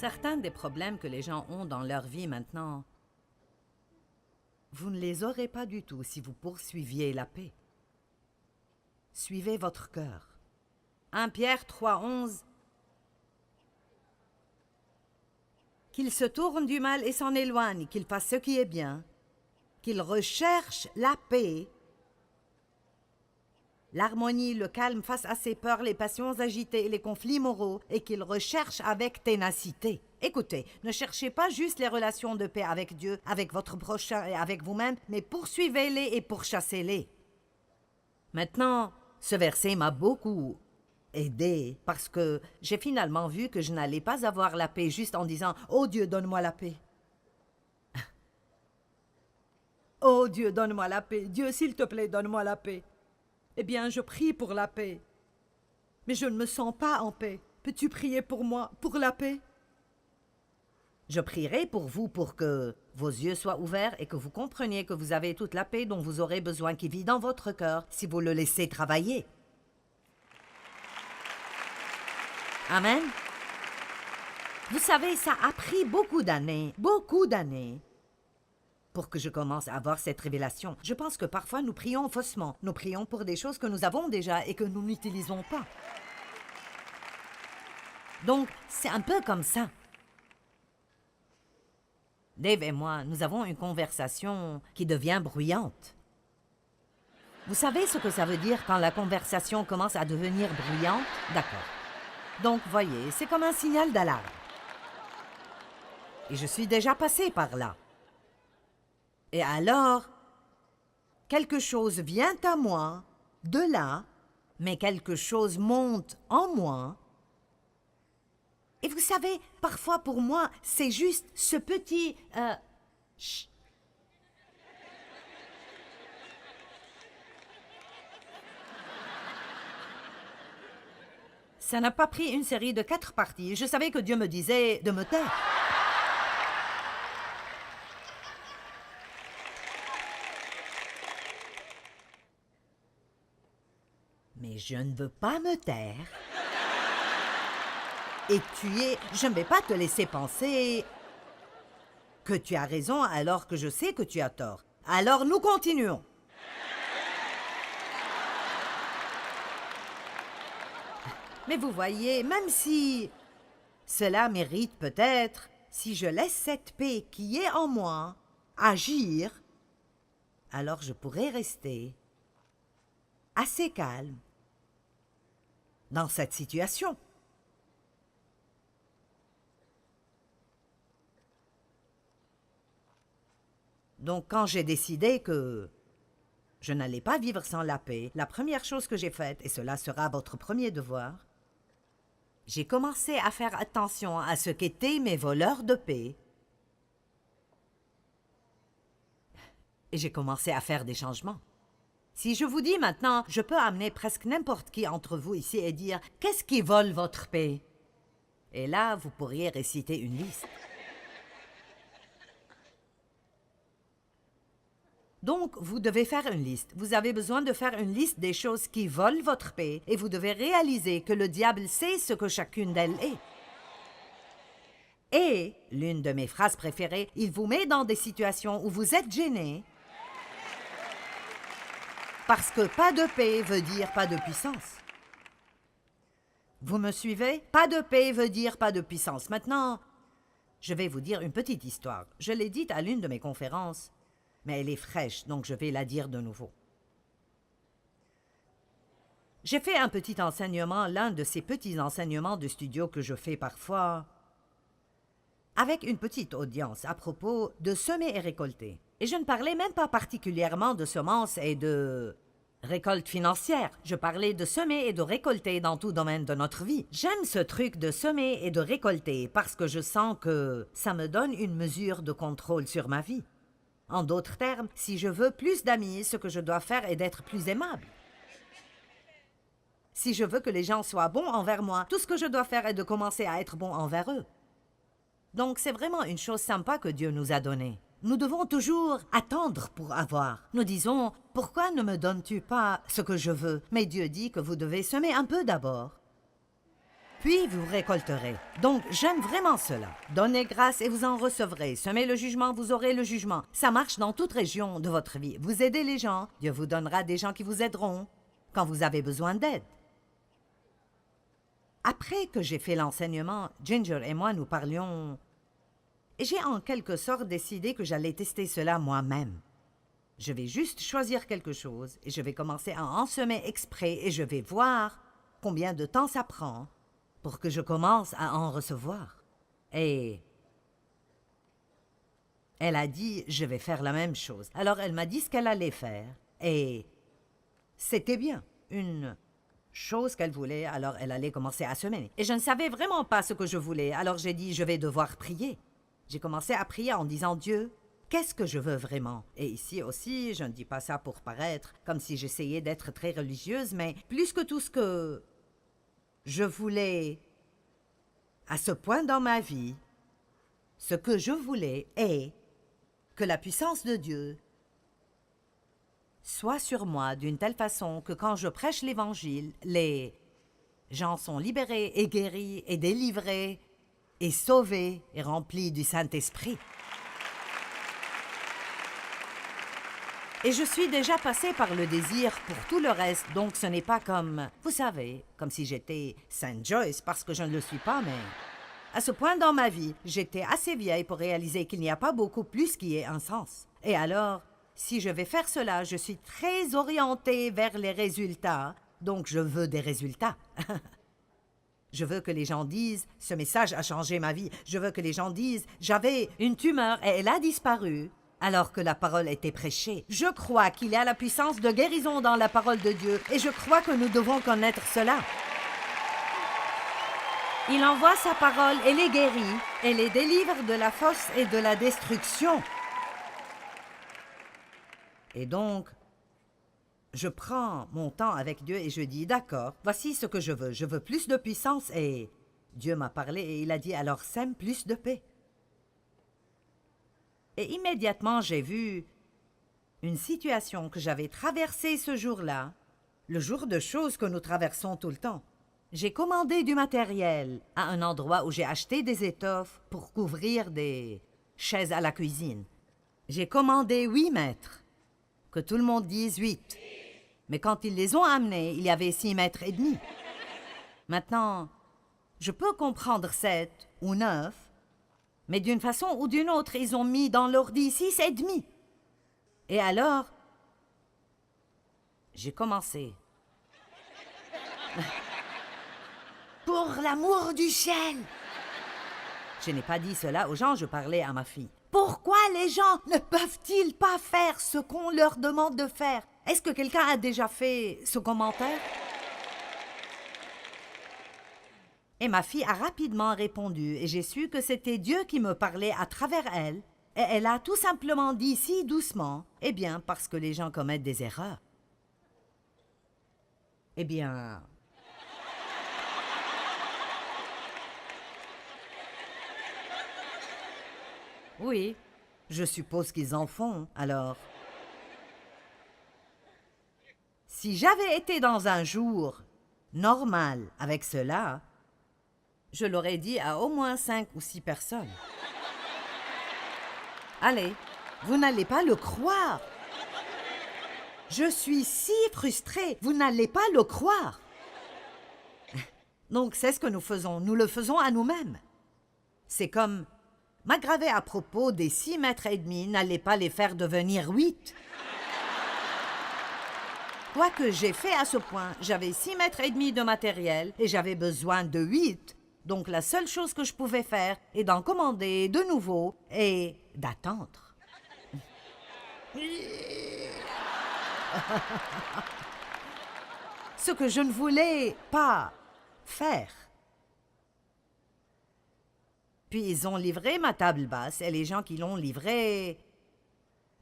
Certains des problèmes que les gens ont dans leur vie maintenant, vous ne les aurez pas du tout si vous poursuiviez la paix. Suivez votre cœur. 1 Pierre 3,11. Qu'il se tourne du mal et s'en éloigne, qu'il fasse ce qui est bien, qu'il recherche la paix, l'harmonie, le calme face à ses peurs, les passions agitées et les conflits moraux, et qu'il recherche avec ténacité. Écoutez, ne cherchez pas juste les relations de paix avec Dieu, avec votre prochain et avec vous-même, mais poursuivez-les et pourchassez-les. Maintenant, ce verset m'a beaucoup aidé parce que j'ai finalement vu que je n'allais pas avoir la paix juste en disant « Oh Dieu, donne-moi la paix ». Oh Dieu, donne-moi la paix. Dieu, s'il te plaît, donne-moi la paix. Eh bien, je prie pour la paix. Mais je ne me sens pas en paix. Peux-tu prier pour moi, pour la paix? Je prierai pour vous pour que vos yeux soient ouverts et que vous compreniez que vous avez toute la paix dont vous aurez besoin qui vit dans votre cœur si vous le laissez travailler. Amen. Vous savez, ça a pris beaucoup d'années pour que je commence à avoir cette révélation. Je pense que parfois nous prions faussement. Nous prions pour des choses que nous avons déjà et que nous n'utilisons pas. Donc, c'est un peu comme ça. Dave et moi, nous avons une conversation qui devient bruyante. Vous savez ce que ça veut dire quand la conversation commence à devenir bruyante? D'accord. Donc, voyez, c'est comme un signal d'alarme. Et je suis déjà passée par là. Et alors, quelque chose vient à moi, de là, mais quelque chose monte en moi. Et vous savez, parfois pour moi, c'est juste ce petit... chut. Ça n'a pas pris une série de 4 parties. Je savais que Dieu me disait de me taire. Mais je ne veux pas me taire. Et je ne vais pas te laisser penser que tu as raison alors que je sais que tu as tort. Alors nous continuons. Mais vous voyez, même si cela mérite peut-être, si je laisse cette paix qui est en moi agir, alors je pourrais rester assez calme dans cette situation. Donc, quand j'ai décidé que je n'allais pas vivre sans la paix, la première chose que j'ai faite, et cela sera votre premier devoir, j'ai commencé à faire attention à ce qu'étaient mes voleurs de paix. Et j'ai commencé à faire des changements. Si je vous dis maintenant, je peux amener presque n'importe qui entre vous ici et dire « Qu'est-ce qui vole votre paix ?» Et là, vous pourriez réciter une liste. Donc, vous devez faire une liste. Vous avez besoin de faire une liste des choses qui volent votre paix et vous devez réaliser que le diable sait ce que chacune d'elles est. Et, l'une de mes phrases préférées, il vous met dans des situations où vous êtes gêné parce que pas de paix veut dire pas de puissance. Vous me suivez? Pas de paix veut dire pas de puissance. Maintenant, je vais vous dire une petite histoire. Je l'ai dite à l'une de mes conférences. Mais elle est fraîche, donc je vais la dire de nouveau. J'ai fait un petit enseignement, l'un de ces petits enseignements de studio que je fais parfois, avec une petite audience à propos de semer et récolter. Et je ne parlais même pas particulièrement de semences et de récolte financière. Je parlais de semer et de récolter dans tout domaine de notre vie. J'aime ce truc de semer et de récolter parce que je sens que ça me donne une mesure de contrôle sur ma vie. En d'autres termes, si je veux plus d'amis, ce que je dois faire est d'être plus aimable. Si je veux que les gens soient bons envers moi, tout ce que je dois faire est de commencer à être bon envers eux. Donc c'est vraiment une chose sympa que Dieu nous a donnée. Nous devons toujours attendre pour avoir. Nous disons, pourquoi ne me donnes-tu pas ce que je veux? Mais Dieu dit que vous devez semer un peu d'abord. puis vous récolterez. Donc, j'aime vraiment cela. Donnez grâce et vous en recevrez. Semez le jugement, vous aurez le jugement. Ça marche dans toute région de votre vie. Vous aidez les gens, Dieu vous donnera des gens qui vous aideront quand vous avez besoin d'aide. Après que j'ai fait l'enseignement, Ginger et moi nous parlions et j'ai en quelque sorte décidé que j'allais tester cela moi-même. Je vais juste choisir quelque chose et je vais commencer à en semer exprès et je vais voir combien de temps ça prend pour que je commence à en recevoir. Et elle a dit, je vais faire la même chose. Alors elle m'a dit ce qu'elle allait faire et c'était bien, une chose qu'elle voulait, alors elle allait commencer à semer. Et je ne savais vraiment pas ce que je voulais, alors j'ai dit, je vais devoir prier. J'ai commencé à prier en disant, Dieu, qu'est-ce que je veux vraiment? Et ici aussi, je ne dis pas ça pour paraître comme si j'essayais d'être très religieuse, mais plus que tout ce que je voulais à ce point dans ma vie, ce que je voulais est que la puissance de Dieu soit sur moi d'une telle façon que quand je prêche l'Évangile, les gens sont libérés et guéris et délivrés et sauvés et remplis du Saint-Esprit. Et je suis déjà passée par le désir pour tout le reste, donc ce n'est pas comme, vous savez, comme si j'étais Sainte Joyce, parce que je ne le suis pas, mais à ce point dans ma vie, j'étais assez vieille pour réaliser qu'il n'y a pas beaucoup plus qui ait un sens. Et alors, si je vais faire cela, je suis très orientée vers les résultats, donc je veux des résultats. Je veux que les gens disent « Ce message a changé ma vie ». Je veux que les gens disent « J'avais une tumeur et elle a disparu ». Alors que la parole était prêchée. Je crois qu'il y a la puissance de guérison dans la parole de Dieu et je crois que nous devons connaître cela. Il envoie sa parole et les guérit et les délivre de la fosse et de la destruction. Et donc, je prends mon temps avec Dieu et je dis, d'accord, voici ce que je veux. Je veux plus de puissance et Dieu m'a parlé et il a dit, alors sème plus de paix. Et immédiatement, j'ai vu une situation que j'avais traversée ce jour-là, le jour de choses que nous traversons tout le temps. J'ai commandé du matériel à un endroit où j'ai acheté des étoffes pour couvrir des chaises à la cuisine. J'ai commandé 8 mètres, que tout le monde dise 8. Mais quand ils les ont amenés, il y avait 6 mètres et demi. Maintenant, je peux comprendre 7 ou 9, mais d'une façon ou d'une autre, ils ont mis dans l'ordi 6 et demi. Et alors, j'ai commencé. Pour l'amour du ciel! Je n'ai pas dit cela aux gens, je parlais à ma fille. Pourquoi les gens ne peuvent-ils pas faire ce qu'on leur demande de faire? Est-ce que quelqu'un a déjà fait ce commentaire? Et ma fille a rapidement répondu et j'ai su que c'était Dieu qui me parlait à travers elle. Et elle a tout simplement dit si doucement, eh bien, parce que les gens commettent des erreurs. Eh bien... Oui, je suppose qu'ils en font, alors... Si j'avais été dans un jour normal avec cela, je l'aurais dit à au moins 5 ou 6 personnes. Allez, vous n'allez pas le croire. Je suis si frustrée, vous n'allez pas le croire. Donc c'est ce que nous faisons, nous le faisons à nous-mêmes. C'est comme m'aggraver à propos des 6 mètres et demi, n'allez pas les faire devenir 8. Quoique j'ai fait à ce point, j'avais 6 mètres et demi de matériel et j'avais besoin de 8. Donc la seule chose que je pouvais faire est d'en commander de nouveau et d'attendre. Ce que je ne voulais pas faire. Puis ils ont livré ma table basse et les gens qui l'ont livrée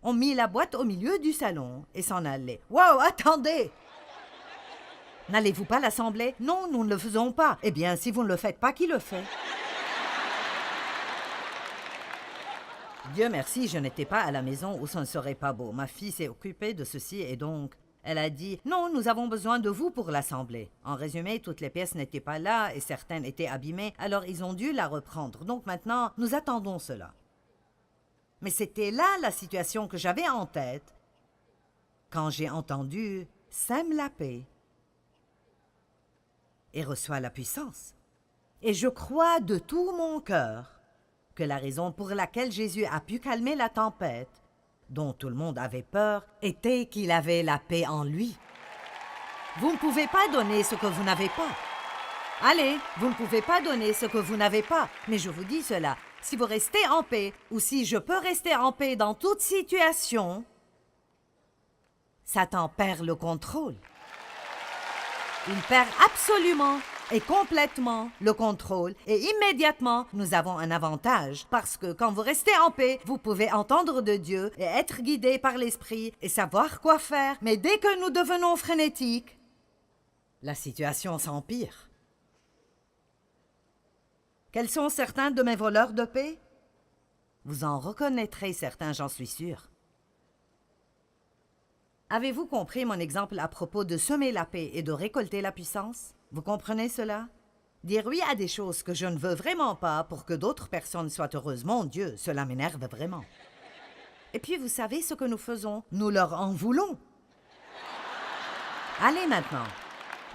ont mis la boîte au milieu du salon et s'en allaient. « Wow, attendez! N'allez-vous pas l'assembler? Non, nous ne le faisons pas. Eh bien, si vous ne le faites pas, qui le fait? » Dieu merci, je n'étais pas à la maison où ce ne serait pas beau. Ma fille s'est occupée de ceci et donc, Elle a dit « Non, nous avons besoin de vous pour l'assemblée. » En résumé, toutes les pièces n'étaient pas là et certaines étaient abîmées, alors ils ont dû la reprendre. Donc maintenant, nous attendons cela. Mais c'était là la situation que j'avais en tête quand j'ai entendu « Sème la paix et reçoit la puissance. » Et je crois de tout mon cœur que la raison pour laquelle Jésus a pu calmer la tempête, dont tout le monde avait peur, était qu'il avait la paix en lui. Vous ne pouvez pas donner ce que vous n'avez pas. Allez, vous ne pouvez pas donner ce que vous n'avez pas. Mais je vous dis cela, si vous restez en paix, ou si je peux rester en paix dans toute situation, Satan perd le contrôle. Il perd absolument et complètement le contrôle et immédiatement, nous avons un avantage parce que quand vous restez en paix, vous pouvez entendre de Dieu et être guidé par l'Esprit et savoir quoi faire. Mais dès que nous devenons frénétiques, la situation s'empire. Quels sont certains de mes voleurs de paix? Vous en reconnaîtrez certains, j'en suis sûr. Avez-vous compris mon exemple à propos de semer la paix et de récolter la puissance? Vous comprenez cela? Dire oui à des choses que je ne veux vraiment pas pour que d'autres personnes soient heureuses. Mon Dieu, cela m'énerve vraiment. Et puis, vous savez ce que nous faisons? Nous leur en voulons. Allez maintenant.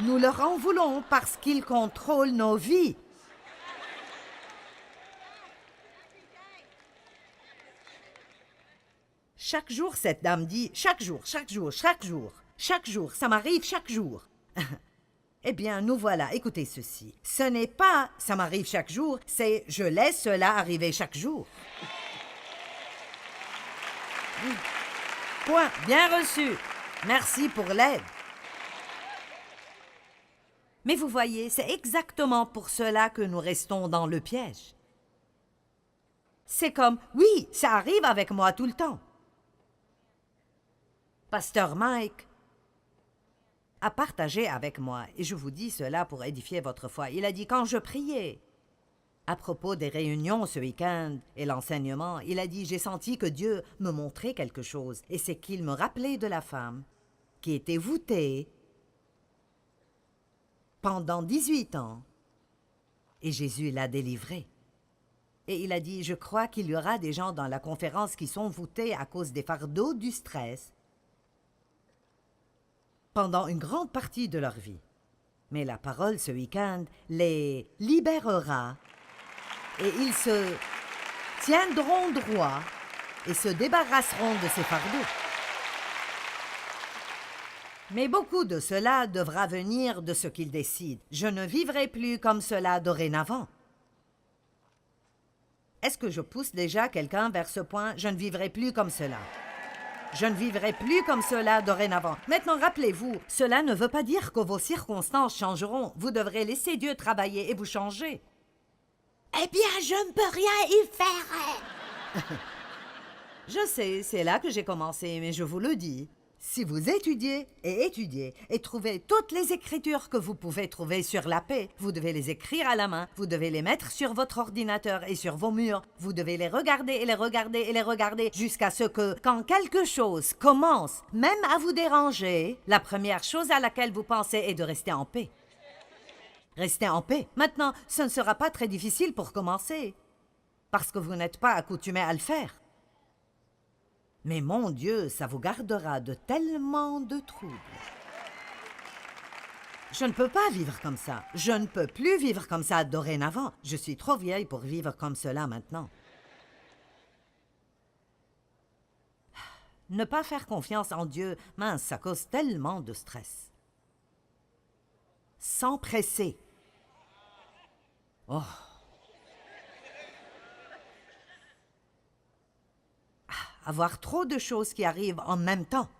Nous leur en voulons parce qu'ils contrôlent nos vies. Chaque jour, cette dame dit, chaque jour, ça m'arrive chaque jour. Eh bien, nous voilà, écoutez ceci. Ce n'est pas « ça m'arrive chaque jour », c'est « je laisse cela arriver chaque jour ». Point, bien reçu. Merci pour l'aide. Mais vous voyez, c'est exactement pour cela que nous restons dans le piège. C'est comme « oui, ça arrive avec moi tout le temps ». Pasteur Mike a partagé avec moi, et je vous dis cela pour édifier votre foi. Il a dit, quand je priais à propos des réunions ce week-end et l'enseignement, il a dit, j'ai senti que Dieu me montrait quelque chose, et c'est qu'il me rappelait de la femme qui était voûtée pendant 18 ans, et Jésus l'a délivrée. Et il a dit, je crois qu'il y aura des gens dans la conférence qui sont voûtés à cause des fardeaux du stress, pendant une grande partie de leur vie. Mais la parole ce week-end les libérera et ils se tiendront droit et se débarrasseront de ces fardeaux. Mais beaucoup de cela devra venir de ce qu'ils décident. Je ne vivrai plus comme cela dorénavant. Est-ce que je pousse déjà quelqu'un vers ce point? Je ne vivrai plus comme cela. Je ne vivrai plus comme cela dorénavant. Maintenant, rappelez-vous, cela ne veut pas dire que vos circonstances changeront. Vous devrez laisser Dieu travailler et vous changer. Eh bien, je ne peux rien y faire. Je sais, c'est là que j'ai commencé, mais je vous le dis. Si vous étudiez et trouvez toutes les écritures que vous pouvez trouver sur la paix, vous devez les écrire à la main, vous devez les mettre sur votre ordinateur et sur vos murs, vous devez les regarder et les regarder et les regarder jusqu'à ce que, quand quelque chose commence même à vous déranger, la première chose à laquelle vous pensez est de rester en paix. Restez en paix. Maintenant, ce ne sera pas très difficile pour commencer, parce que vous n'êtes pas accoutumé à le faire. Mais mon Dieu, ça vous gardera de tellement de troubles. Je ne peux pas vivre comme ça. Je ne peux plus vivre comme ça dorénavant. Je suis trop vieille pour vivre comme cela maintenant. Ne pas faire confiance en Dieu, mince, ça cause tellement de stress. S'empresser. Oh! Avoir trop de choses qui arrivent en même temps.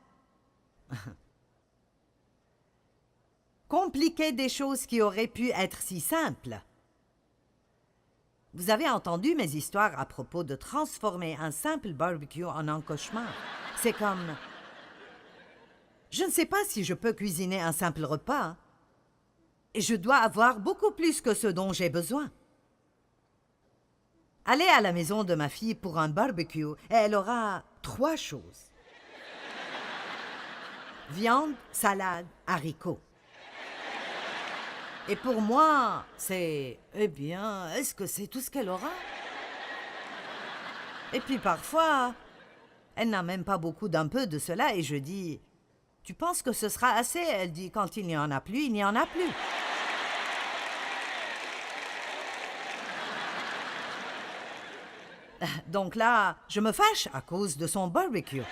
Compliquer des choses qui auraient pu être si simples. Vous avez entendu mes histoires à propos de transformer un simple barbecue en un cauchemar. C'est comme... Je ne sais pas si je peux cuisiner un simple repas. Et je dois avoir beaucoup plus que ce dont j'ai besoin. Allez à la maison de ma fille pour un barbecue et elle aura 3 choses. viande, salade, haricots. Et pour moi, c'est... Eh bien, est-ce que c'est tout ce qu'elle aura? Et puis parfois, elle n'a même pas beaucoup d'un peu de cela et je dis... Tu penses que ce sera assez? Elle dit, quand il n'y en a plus, il n'y en a plus. Donc là, je me fâche à cause de son barbecue.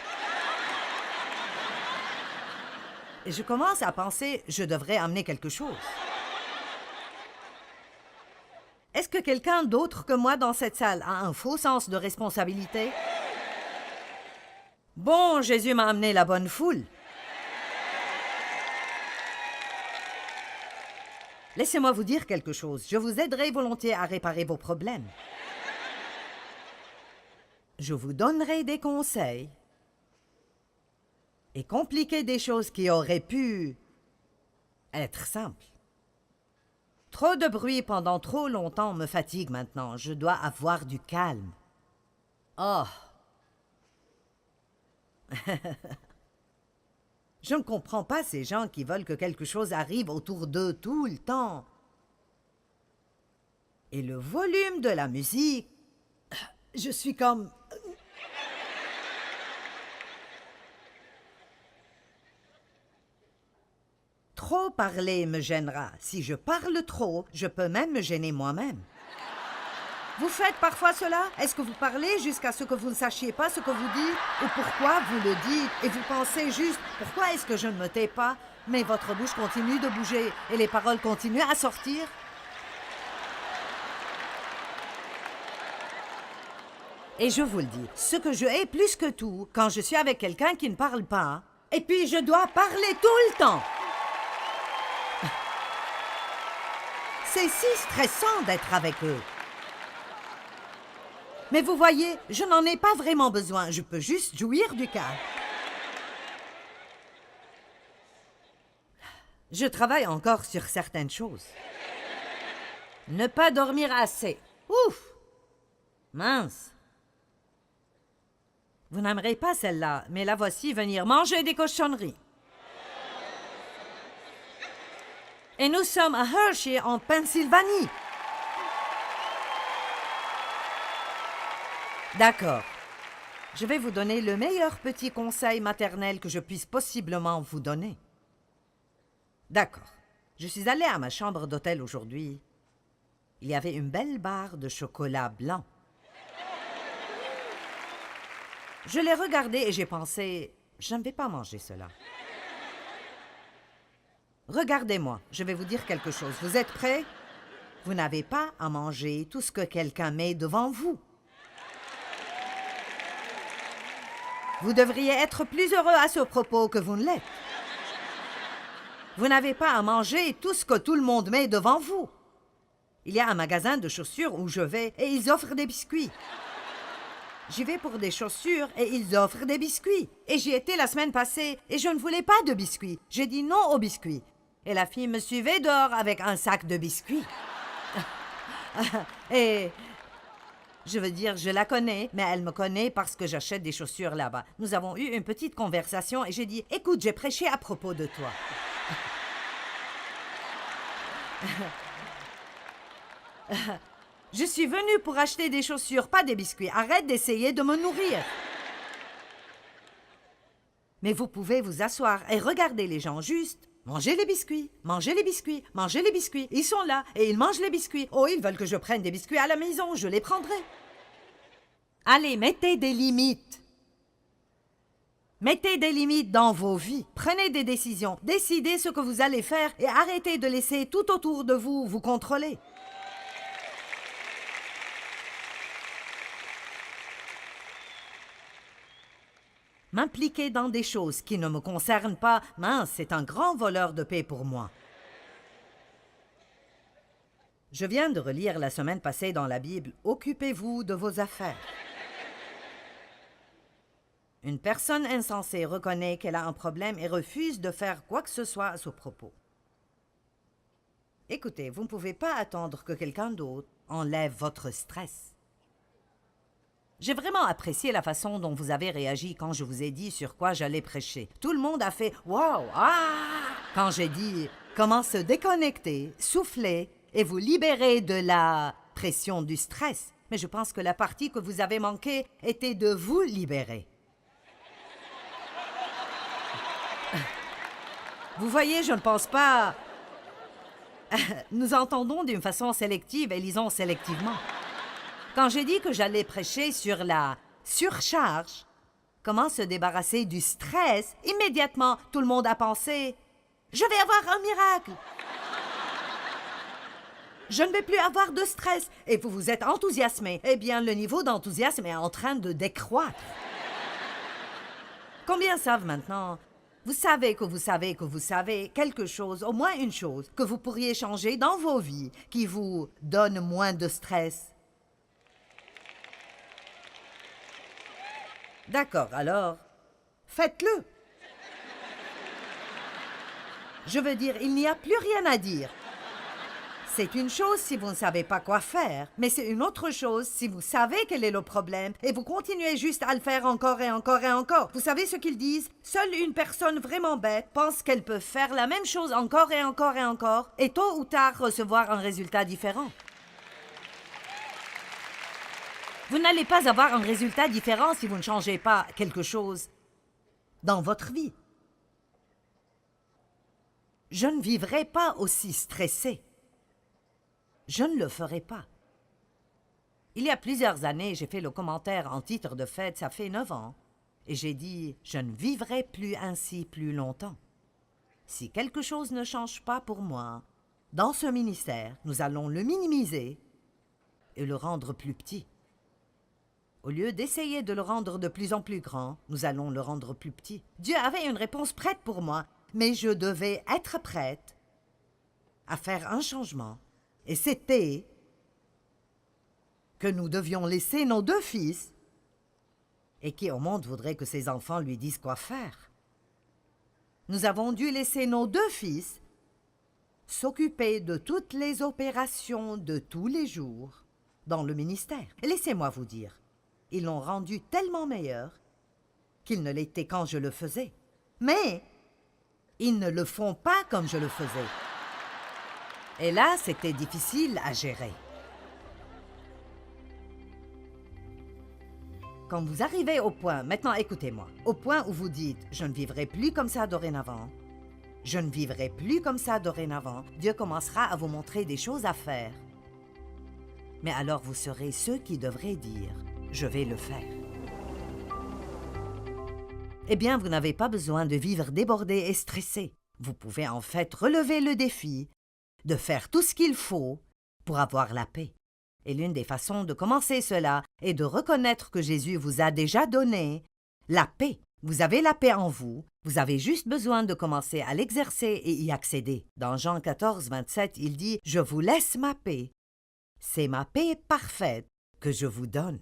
Et je commence à penser, je devrais amener quelque chose. Est-ce que quelqu'un d'autre que moi dans cette salle a un faux sens de responsabilité? Bon, Jésus m'a amené la bonne foule. Laissez-moi vous dire quelque chose. Je vous aiderai volontiers à réparer vos problèmes. Je vous donnerai des conseils et compliquer des choses qui auraient pu être simples. Trop de bruit pendant trop longtemps me fatigue maintenant. Je dois avoir du calme. Oh! Je ne comprends pas ces gens qui veulent que quelque chose arrive autour d'eux tout le temps. Et le volume de la musique, je suis comme... Trop parler me gênera. Si je parle trop, je peux même me gêner moi-même. Vous faites parfois cela? Est-ce que vous parlez jusqu'à ce que vous ne sachiez pas ce que vous dites ou pourquoi vous le dites et vous pensez juste « Pourquoi est-ce que je ne me tais pas ?» mais votre bouche continue de bouger et les paroles continuent à sortir? Et je vous le dis, ce que je hais plus que tout, quand je suis avec quelqu'un qui ne parle pas, et puis je dois parler tout le temps. C'est si stressant d'être avec eux. Mais vous voyez, je n'en ai pas vraiment besoin. Je peux juste jouir du calme. Je travaille encore sur certaines choses. Ne pas dormir assez. Ouf! Mince. Vous n'aimerez pas celle-là, mais la voici venir manger des cochonneries. Et nous sommes à Hershey, en Pennsylvanie. D'accord. Je vais vous donner le meilleur petit conseil maternel que je puisse possiblement vous donner. D'accord. Je suis allée à ma chambre d'hôtel aujourd'hui. Il y avait une belle barre de chocolat blanc. Je l'ai regardée et j'ai pensé, je ne vais pas manger cela. Regardez-moi, je vais vous dire quelque chose. Vous êtes prêts? Vous n'avez pas à manger tout ce que quelqu'un met devant vous. Vous devriez être plus heureux à ce propos que vous ne l'êtes. Vous n'avez pas à manger tout ce que tout le monde met devant vous. Il y a un magasin de chaussures où je vais et ils offrent des biscuits. J'y vais pour des chaussures et ils offrent des biscuits. Et j'y étais la semaine passée et je ne voulais pas de biscuits. J'ai dit non aux biscuits. Et la fille me suivait dehors avec un sac de biscuits. Et... je veux dire, je la connais, mais elle me connaît parce que j'achète des chaussures là-bas. Nous avons eu une petite conversation et j'ai dit « Écoute, j'ai prêché à propos de toi. » Je suis venue pour acheter des chaussures, pas des biscuits. Arrête d'essayer de me nourrir. Mais vous pouvez vous asseoir et regarder les gens juste. Mangez les biscuits, mangez les biscuits, mangez les biscuits. Ils sont là et ils mangent les biscuits. Oh, ils veulent que je prenne des biscuits à la maison, je les prendrai. Allez, mettez des limites. Mettez des limites dans vos vies. Prenez des décisions. Décidez ce que vous allez faire et arrêtez de laisser tout autour de vous vous contrôler. M'impliquer dans des choses qui ne me concernent pas, mince, c'est un grand voleur de paix pour moi. Je viens de relire la semaine passée dans la Bible « Occupez-vous de vos affaires ». Une personne insensée reconnaît qu'elle a un problème et refuse de faire quoi que ce soit à ce propos. Écoutez, vous ne pouvez pas attendre que quelqu'un d'autre enlève votre stress. J'ai vraiment apprécié la façon dont vous avez réagi quand je vous ai dit sur quoi j'allais prêcher. Tout le monde a fait « Wow! Ah! » quand j'ai dit « Comment se déconnecter, souffler et vous libérer de la pression du stress. » Mais je pense que la partie que vous avez manquée était de vous libérer. Vous voyez, je ne pense pas... Nous entendons d'une façon sélective et lisons sélectivement. Quand j'ai dit que j'allais prêcher sur la surcharge, comment se débarrasser du stress, immédiatement, tout le monde a pensé « Je vais avoir un miracle !» Je ne vais plus avoir de stress. Et vous vous êtes enthousiasmé. Eh bien, le niveau d'enthousiasme est en train de décroître. Combien savent maintenant? Vous savez que vous savez que vous savez quelque chose, au moins une chose, que vous pourriez changer dans vos vies, qui vous donne moins de stress. D'accord, alors, faites-le. Je veux dire, il n'y a plus rien à dire. C'est une chose si vous ne savez pas quoi faire, mais c'est une autre chose si vous savez quel est le problème et vous continuez juste à le faire encore et encore et encore. Vous savez ce qu'ils disent? Seule une personne vraiment bête pense qu'elle peut faire la même chose encore et encore et encore et tôt ou tard recevoir un résultat différent. Vous n'allez pas avoir un résultat différent si vous ne changez pas quelque chose dans votre vie. Je ne vivrai pas aussi stressé. Je ne le ferai pas. Il y a plusieurs années, j'ai fait le commentaire en titre de fête, ça fait 9 ans, et j'ai dit « Je ne vivrai plus ainsi plus longtemps. Si quelque chose ne change pas pour moi, dans ce ministère, nous allons le minimiser et le rendre plus petit. Au lieu d'essayer de le rendre de plus en plus grand, nous allons le rendre plus petit. » Dieu avait une réponse prête pour moi, mais je devais être prête à faire un changement. Et c'était que nous devions laisser nos 2 fils, et qui au monde voudrait que ses enfants lui disent quoi faire. Nous avons dû laisser nos 2 fils s'occuper de toutes les opérations de tous les jours dans le ministère. Et laissez-moi vous dire, ils l'ont rendu tellement meilleur qu'ils ne l'étaient quand je le faisais. Mais ils ne le font pas comme je le faisais. Et là, c'était difficile à gérer. Quand vous arrivez au point, maintenant écoutez-moi, au point où vous dites « Je ne vivrai plus comme ça dorénavant », je ne vivrai plus comme ça dorénavant, Dieu commencera à vous montrer des choses à faire. Mais alors vous serez ceux qui devraient dire « Je vais le faire ». Eh bien, vous n'avez pas besoin de vivre débordé et stressé. Vous pouvez en fait relever le défi de faire tout ce qu'il faut pour avoir la paix. Et l'une des façons de commencer cela est de reconnaître que Jésus vous a déjà donné la paix. Vous avez la paix en vous, vous avez juste besoin de commencer à l'exercer et y accéder. Dans Jean 14, 27, il dit « Je vous laisse ma paix. C'est ma paix parfaite que je vous donne. »